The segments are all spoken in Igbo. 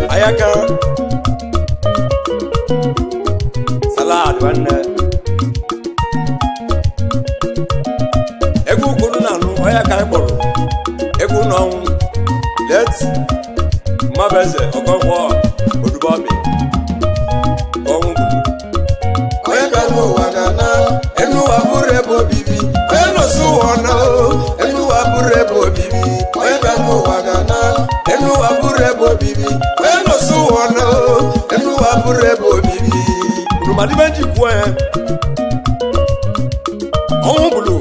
Ayaka salad one egu kunu na nu ayaka ibolo egu no let's mabeze okonwo odubomi ohun ayaka no wagana enu abure bo bibi eno suwona enu abure bo bibi ayaka no wagana enu abure bo bibi eno suwona enu abure bo bibi rumadi benji kwa ohun bulu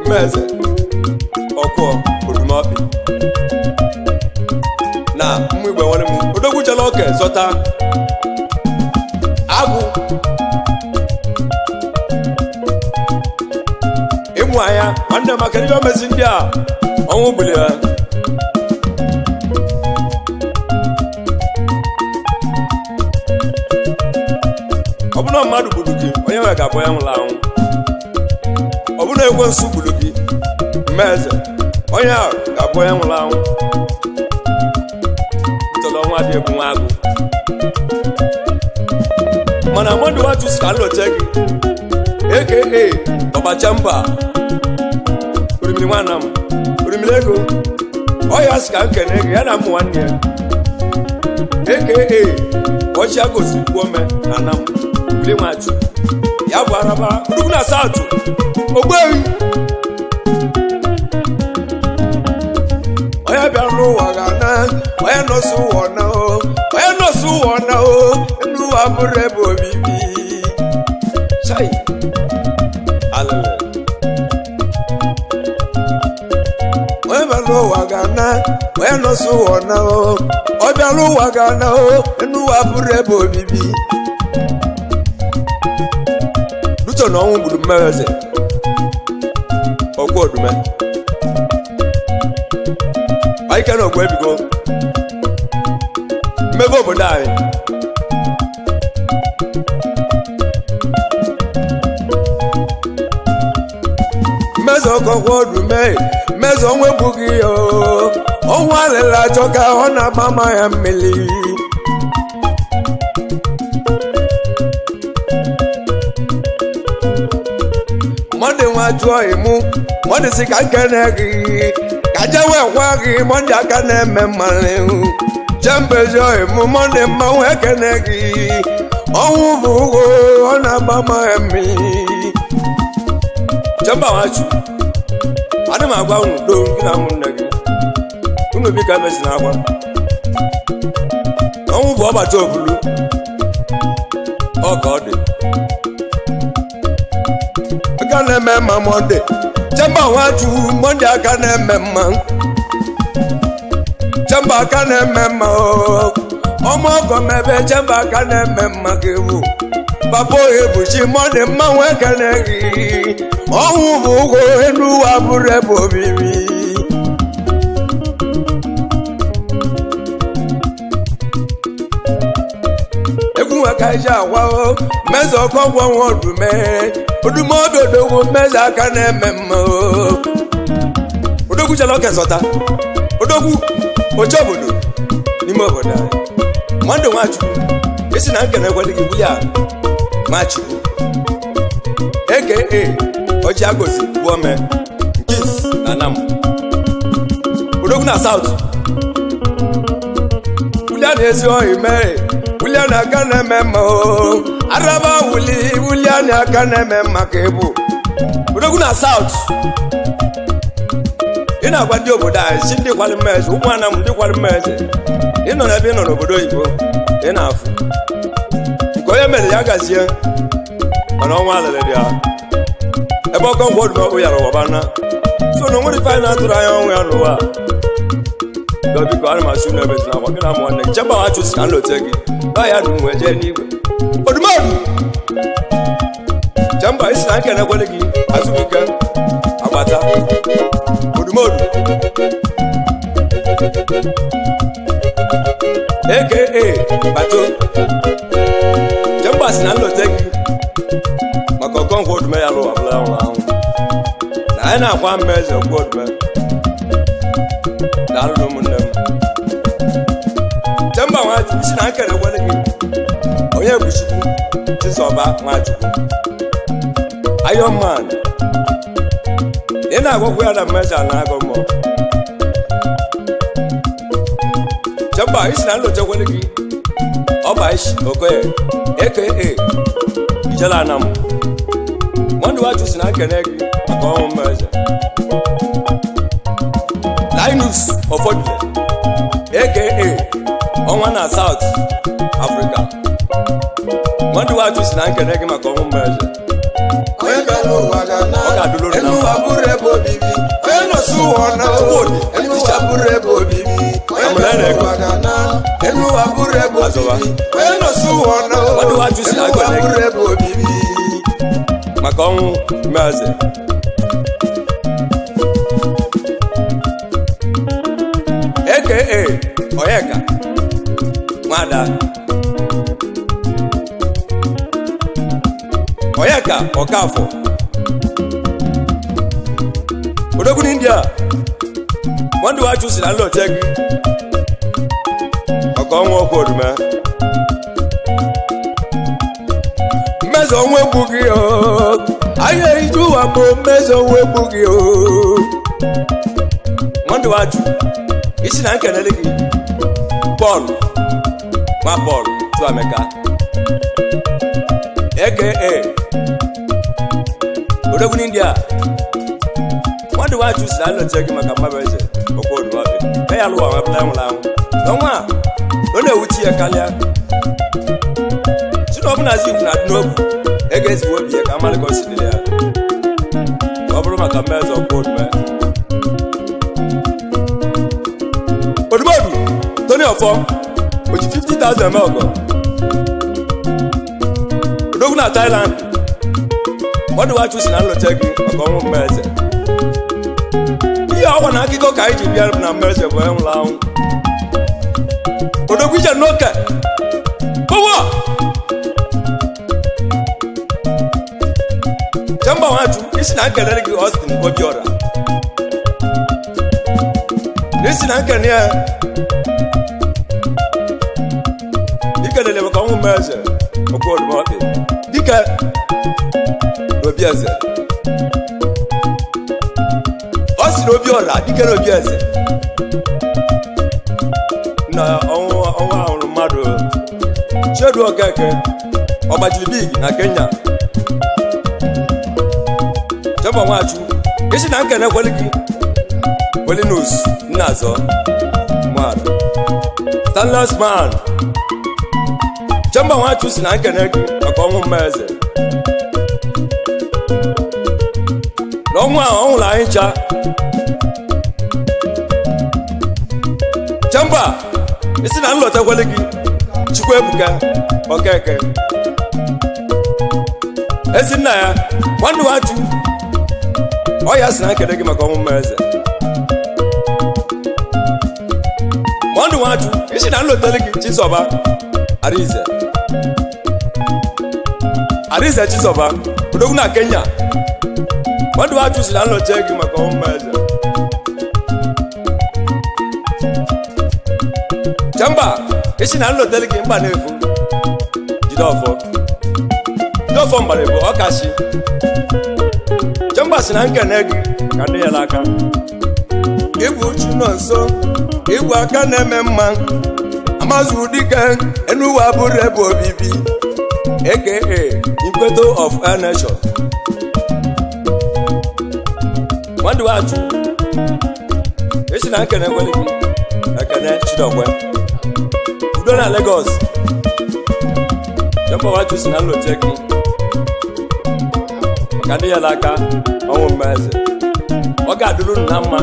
meze okwo odumobi na mwigwe wale mu odogwu jelo oke zota agu imu aya wanda makariba mezi ndi a ohun bulu ya obuna mmadụ bulu gị onye nwe ga-abụ ya nwụrụ anwụ obuna ekwensu bulu gị mmeze onye ahụ ga-abụ ya nwụrụ anwụ ntọrọ nwa dị egwu nwa agụ mana mmadụ wa chụsi ka nlote gị aka ọbacha mba orimiri nwanna m orimiri ego ọya si ka nkene gị ya na mmụ nwanne ya aka ọchị agosiri kwuome na nam bili nwachu ya bụ araba nnukwu na saụtụ ogbewi onye bịara n'ụwa ga-ana onye nọsụ ụwa na onye nọsụ ụwa na ndị ụwa bụrụ ebe obibi chai alele onye bịara n'ụwa ga-ana onye nọsụ ụwa na ọ bịara ụwa ga-ana ndị ụwa bụrụ ebe obibi luto na ọnwụ gburu mmeweze ọgwụ odume ike na ogwe ebigo mmebe obodo anyị mmeze ọgọgwọ odume mmeze ọnwa egbughị ya ọnwa alịla achọ ka ọ na-agba ma ya mmiri mmadụ nwa jụọ imu mmadụ si ka nkene gị ka jewe gwa gị mmadụ aka na-eme mmanụ jembezo imu mmadụ mmanwụ ekene gị ọnwụ bụ ugo ọ na-agba ma ya mmiri jemba nwachu adị m agwa unu do gị na ụmụnne gị unu bi ka emesi na agwa ọnwụ bụ ọbata obulu ọ ka ọ dị aka na-eme mma mọnde jemba nwachu mọnde aka na-eme mma jemba aka na-eme mma ọmụ ọgọ mebe jemba aka na-eme mma ka ewu papa ebuchi mọnde mmanwụ ekene gị ọnwụ bụ ụgwọ elu ụwa bụrụ ebe obibi egwu nwaka iji agwa mmeze ọkọgwọ nwa odume odume ododogwu mmeze aka na-eme mma odogwu jela oke zọta odogwu oche obodo n'ime obodo anyị mmadụ nwachukwu esi na nkene gwali gị bulia nwachukwu aka ọchị agosi buome nkis na nam odogwu na saụt wulia na ezi ohi mee wulia na aka na-eme mma araba wulia na aka na-eme mma ka ebu odogwu na saụt ị na-agwa ndị obodo anyị si ndị kwalị mmeze ụmụana m ndị kwalị mmeze ị nọ n'ebe ị nọ n'obodo oyibo ị na-afụ nke onye mere ya gazie mana ọnwa alele dị ya ebe ọkọ ngwa odume ọkpụ ya n'ụwa bana so na onwere ife anyị na-atụrụ anya ọnwụ ya n'ụwa a biko ana masị ụlọ ebe na akwa gị na nwanne gị chemba ha chụsi ka nlote gị na ya dum wee jee n'igwe odumodu chemba isi na nkene kwele gị azụbike agbata odumodu aka Bato Jemba si na nlote gị maka ọkọnkwo odume ya lụwa bụla ahụ ahụ na anyị na-akwa mma eze okwu odume daalụ ụmụnne m Jemba Nwachukwu isi na nkere gwere gị onye bụ Chukwu Chizoba Nwachukwu Iron Man ị na-agwakwu ya na mmeja na-agụ mmụọ Jemba isi na nlote gwere gị Ọbaishi Okoye aka Ijele Anam Nwandu Nwachukwu si na nkene gị maka ọnwụ mmeze Linus Ofodile aka ọnwa na South Africa Nwandu Nwachukwu si na nkene gị maka ọnwụ mmeze onye gara ụwa ga na ga-adụlụrụ na enu ụwa bụrụ ebe obibi onye nọsụ ụwa na enu ụwa bụrụ ebe obibi onye gara ụwa ga na enu ụwa bụrụ ebe obibi onye nọsụ ụwa na enu ụwa bụrụ ebe obibi maka ọnwụ mmeze aka Onyeka Nwada Onyeka Ọkafọ odogwu n'India Nwandu Nwachukwu si na nlote gị maka ọnwụ okwu odume mmeze ọnwụ egbu gị ahịa iju ụwa bụ mmeze ọnwụ egbu gị Nwandu Nwachukwu isi na nkenele gị Paul nwa Paul Chuameka aka odogwu n'India Nwandu Nwachukwu si na nlote gị maka mmadụ eze okwu odume be ya lụwa nwebụla nwụrụ anwụ n'ọnwa ọ na-ewuchi ya karịa si na ọbụla zi ikwu na adị n'obu ego ezigbo obi ya ka amalịka o si dịrị ya ọ bụrụ maka mmeze okwu odume Odumodu Tony Ofo oji 50,000 eme ọgọ odogwu na Thailand Nwandu Nwachukwu si na nlote gị maka ọnwụ mmeze ihe ọgwa na akụkọ ka anyị ji bịa na mmeze bụ onye nwụrụ anwụ odogwu ije n'oke kọwa Jemba Nwachukwu isi na nkelere gị Austin Obiora n'isi na nkene ya ikelele maka ọnwụ mmeze okwu odume dike Obieze ọ si na Obiora dike na Obieze na ọnwụ ahụrụ mmadụ Chedu Okeke ọgbajiri big na Kenya Jemba Nwachukwu isi na nkene kweli gị Polinus Nnazọ Nwada Stanless Man Jemba Nwachukwu si na nkene gị maka ọnwụ mmeze n'ọnwụ ahụ ọ nwụrụ anyị ncha Jemba isi na nlotekwele gị Chukwuebuka Okeke ezi nna ya Nwandu Nwachukwu ọ ya si na nkene gị maka ọnwụ mmeze Nwandu Nwachukwu isi na nlotele gị Chizoba Arize Chizoba odogwu na Kenya Nwandu Nwachukwu si na nlote gị maka ọnwụ mmeze Jemba isi na nlotele gị mba na-efu Jideọfọ mbara ebu ọkachi Jemba si na nkene gị ka ndị ya n'aka igbu uchu nọ nso igbu aka na-eme mma Amazụ dike enu ụwa bụrụ ebe obibi aka Inquisitor of a nation Nwandu Nwachukwu esi na nkene kweli gị ekene Chidokwe udo na Lagos Jemba Nwachukwu si na nlote gị maka ndị ya n'aka ọnwụ mmeze ọ ga-adụrụ na mma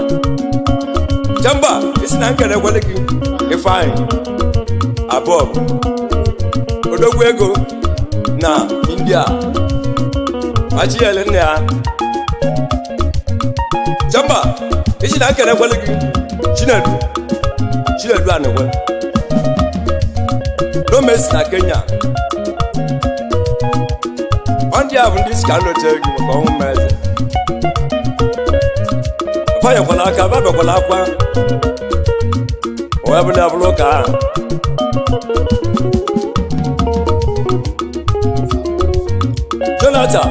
Jemba isi na nkene kweli gị Ifeanyị Abob odogwu ego na India Achiyele nne ya Jemba isi na nkene kweli gị Chinedu Anekwe Domesi na Kenya ndị a bụ ndị si ka nlote gị maka ọnwụ mmeze fanyekwala aka babekwala akwa wee bụla abụla ụka ahụ Jonathan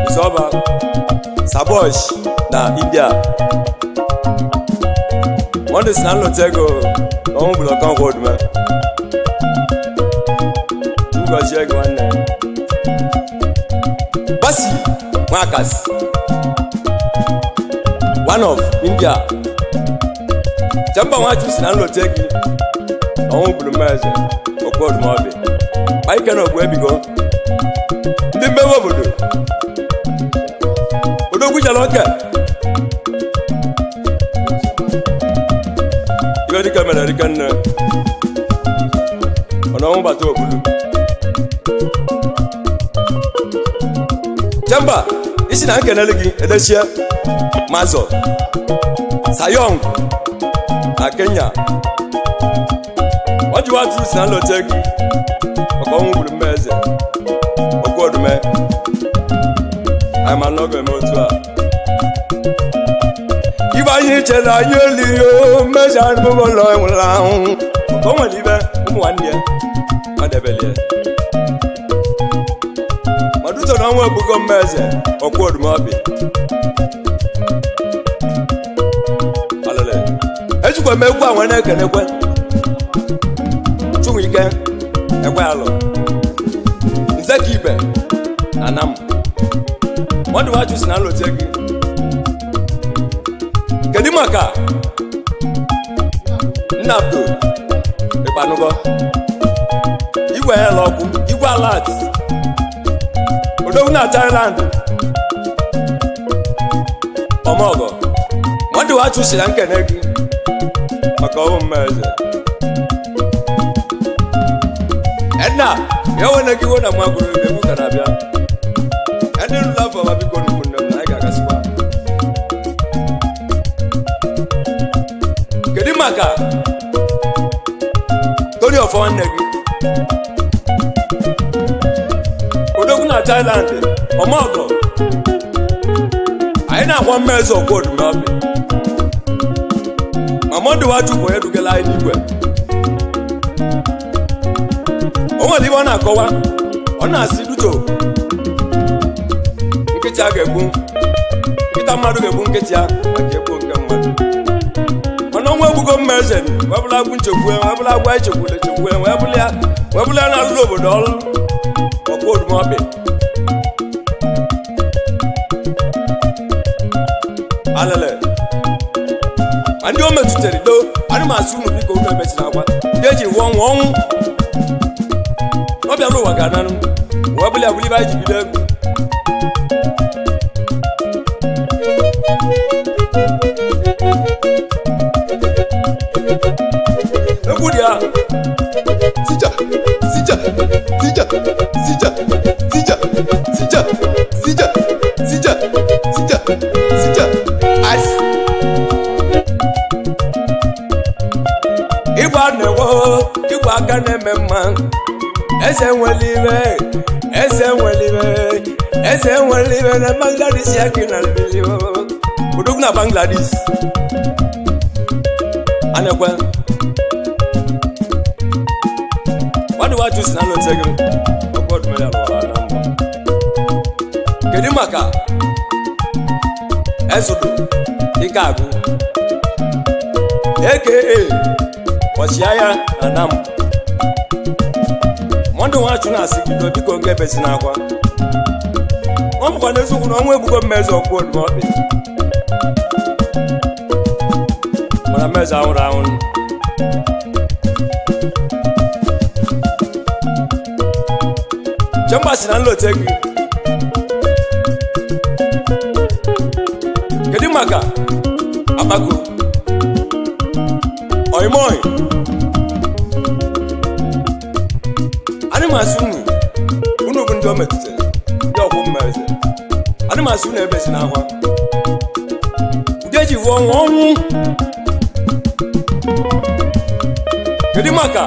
Isoba Sabosh na India ndị si na nlote ego na ọnwụ bụla ọka nkwụ odume Chugozie ego nwanne Basi Mwakas one of India Jamba Nwachu si na nlote gị ọnwụ bụrụ mmeze ọkwa odumobi Maike na ogbu ebigo ndị mmewe obodo odogwu jala oke iwe dịka mere dịka nne ọna ọnwụ bata obodo Jamba isi na nkenele gị edechie Mazo Sayong na Kenya wajiwa tu si na nlote gị maka ọnwụ bụrụ mmeze ọkwa odume anyị ma n'oge eme otu a ibe anyị chere anyị eliyo mmezi anụmụmụ ụlọ enwere ahụ maka o nwere ibe ụmụ nwanne ya madebelie maduto na ọnwa ebugo mmeze ọkwa odume obi alele ejikwa m egwu a nwere ekenekwe chụnwụ ike ekwe alụ Nzeka ibe anam Mwadụ Nwachu si na nlote gị kedu maka Nnabdo Ikpanugo igwe hele ọkụ igwe alat odogwu na Thailand ọmọgọ Mwadụ Nwachu si na nkene gị maka ọnwụ mmeze Edna yawone gị na magoro egwu ka na-abịa ndị rụla afọ ma biko nnukwu nne m na anyị ga-agasịkwa kedu maka Tony of nwanne gị odogwu na Thailand ọmọgọ anyị na-akwa mmezi ọkwa odumobi Mwadụ Nwachu bụ edugela anyị n'igwe o nwere ibe ọ na-akọwa ọ na-asị duto nkịtị a ga-egbu nkịta mmadụ ga-egbu nkịtị ya maka egbu nke mmadụ mana ọnwa egbugo mmeze webụla agwụ nchekwue webụla agwụ anyị chekwule chekwue webụla na-alụrụ obodo ọrụ ọkwa odumobi alele ma ndị o metụtara do anyị ma asị unu biko unu emechina agwa ndị eji wụọ ọnwụ ọ bịara ụwa ga-ananụ wee bụla ya bụrụ ibe anyị ji bido egwu dị ya sija sija sija sija sija sija sija sija sija sija as ịgba na-ewo ịgba aka na-eme mma eze nwere ibe na Bangladesh yake na lbilio odogwu na Bangladesh anekwe Mwadụ Nwachu si na nlote gị ọkwa odume alụwara na mbọ kedu maka Esodo ike agụ aka ọchịagha na Nam Mwadụ Nwachu na-asị gị biko nke ebesi n'akwa ọ bụkwa n'eziokwu na ọnwa egbugo mmezi ọkwa odumobi mana mmezi anwụrụ anwụ Jamba si na nlote gị kedu maka Abago Oimoy anyị masị unu bụ ndị o metụtara ndị ọkwụ mmeze anyị masị unu ebesi n'akwa ndị eji wụọ ọnwụ kedu maka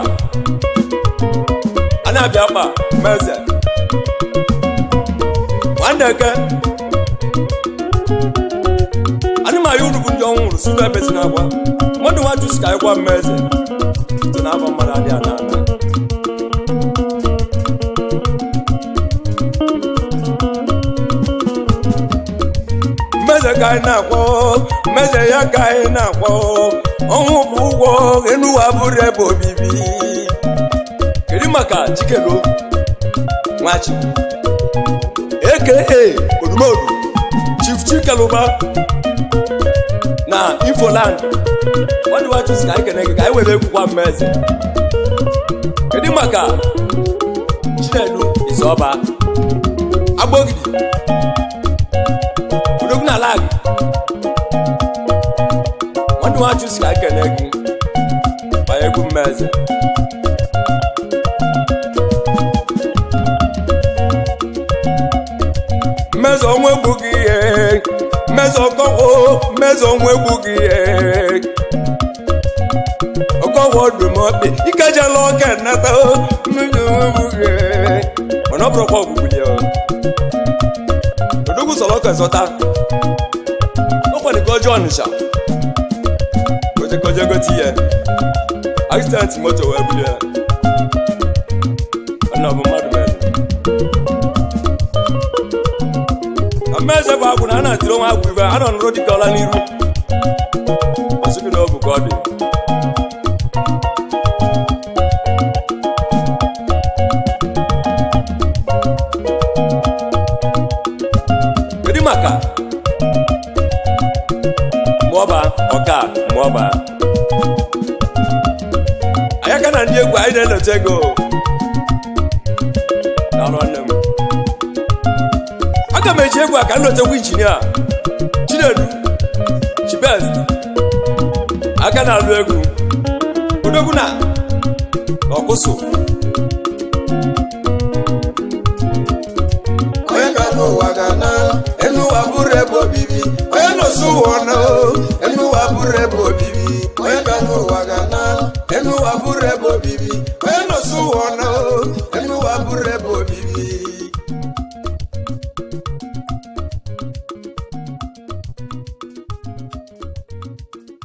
abịa kpa meze nwanne ke anụmanụ unu bụ ndị ọnwụ nwụrụ sụrụ ebe si na-agwa mmadụ nwa chụsi ka ịgwa mmeze site n'afọ mmadụ adịghị ana ana mmeze ka anyị na-akpọ mmeze ya ka anyị na-akpọ ọnwụ bụ ụgwọ enuwa bụrụ ebe obibi kedu maka Chikelo Nwachi aka Odumodu Chief Chikeluba na Ifoland nwadị wachụsi ka anyị kene gị ka anyị were ekwukwa mmeze kedu maka Chinedu Izoba Agbogidi odogwu na lag nwadị wachụsi ka anyị kene gị banye egwu mmeze mmeze onwe egbughị ihe mmeze ọkọwọ mmeze onwe egbughị ihe ọkọwọ ọdụmọkpe ikejela ọka nata mmeze onwe egbughị ihe mana ọ bụrụkwa ọgwụgwụ ya odogwu sọrọ ọka zọta ọkwadịka ọjọọ Ọnịsha ojekoje gote ihe accident moto wee bulie ọ bụ mmadụ mmeze bụ agwụ na a na-atiri onwe agwụ ibe a nọ nụrụ dịka ọla n'iru ọsụgị na ọbụ ka ọ dị kedu maka Mụọba Ọka Mụọba anyị ka na ndị egwu anyị na-enyocha ego n'ọrụ nne m aga m eji egwu a ka nlotekwa injinia Chinedu Chibest aka na-alụ egwu odogwu na ọkụsụ onye ka n'ụwa ga na enuwa bụrụ ebe obibi onye nọsụ ụwa na enuwa bụrụ ebe obibi onye ka n'ụwa ga na enuwa bụrụ ebe obibi